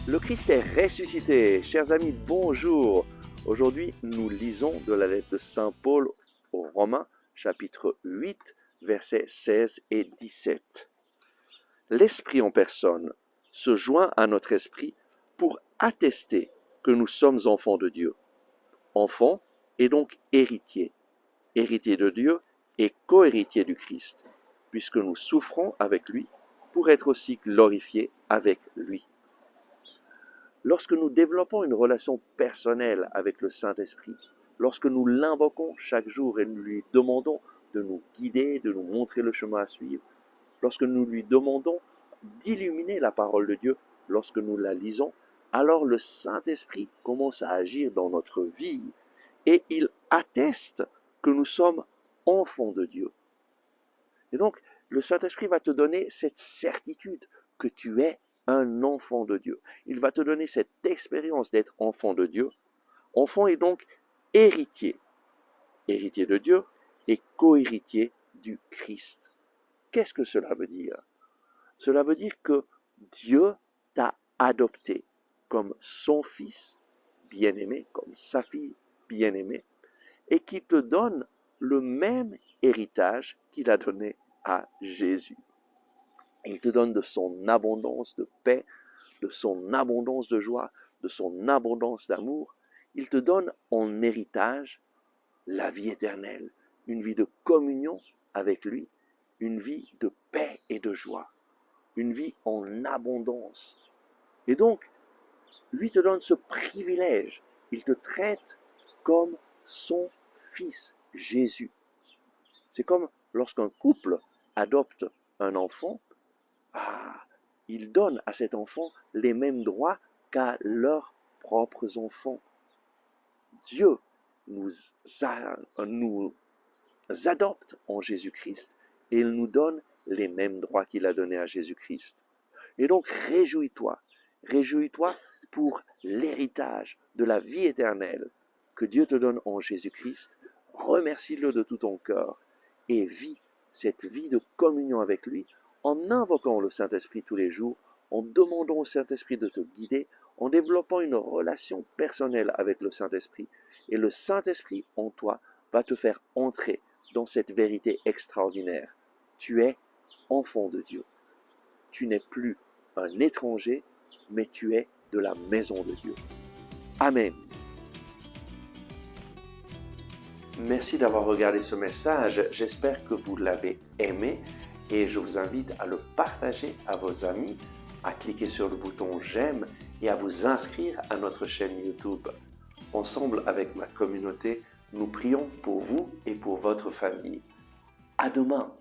Le Christ est ressuscité. Chers amis, bonjour. Aujourd'hui, nous lisons de la lettre de Saint Paul aux Romains, chapitre 8, versets 16 et 17. L'Esprit en personne se joint à notre esprit pour attester que nous sommes enfants de Dieu. Enfants et donc héritiers. Héritiers de Dieu et co-héritiers du Christ, puisque nous souffrons avec lui pour être aussi glorifiés avec lui. Lorsque nous développons une relation personnelle avec le Saint-Esprit, lorsque nous l'invoquons chaque jour et nous lui demandons de nous guider, de nous montrer le chemin à suivre, lorsque nous lui demandons d'illuminer la parole de Dieu, lorsque nous la lisons, alors le Saint-Esprit commence à agir dans notre vie et il atteste que nous sommes enfants de Dieu. Et donc, le Saint-Esprit va te donner cette certitude que tu es un enfant de Dieu. Il va te donner cette expérience d'être enfant de Dieu. Enfant est donc héritier. Héritier de Dieu et co-héritier du Christ. Qu'est-ce que cela veut dire? Cela veut dire que Dieu t'a adopté comme son fils bien-aimé, comme sa fille bien-aimée, et qui te donne le même héritage qu'il a donné à Jésus. Il te donne de son abondance de paix, de son abondance de joie, de son abondance d'amour. Il te donne en héritage la vie éternelle, une vie de communion avec lui, une vie de paix et de joie, une vie en abondance. Et donc, lui te donne ce privilège. Il te traite comme son fils, Jésus. C'est comme lorsqu'un couple adopte un enfant, ils donnent à cet enfant les mêmes droits qu'à leurs propres enfants. Dieu nous adopte en Jésus-Christ et il nous donne les mêmes droits qu'il a donnés à Jésus-Christ. Et donc réjouis-toi pour l'héritage de la vie éternelle que Dieu te donne en Jésus-Christ. Remercie-le de tout ton cœur et vis cette vie de communion avec lui en invoquant le Saint-Esprit tous les jours, en demandant au Saint-Esprit de te guider, en développant une relation personnelle avec le Saint-Esprit. Et le Saint-Esprit en toi va te faire entrer dans cette vérité extraordinaire. Tu es enfant de Dieu. Tu n'es plus un étranger, mais tu es de la maison de Dieu. Amen. Merci d'avoir regardé ce message. J'espère que vous l'avez aimé et je vous invite à le partager à vos amis, à cliquer sur le bouton j'aime et à vous inscrire à notre chaîne YouTube. Ensemble avec ma communauté, nous prions pour vous et pour votre famille. À demain.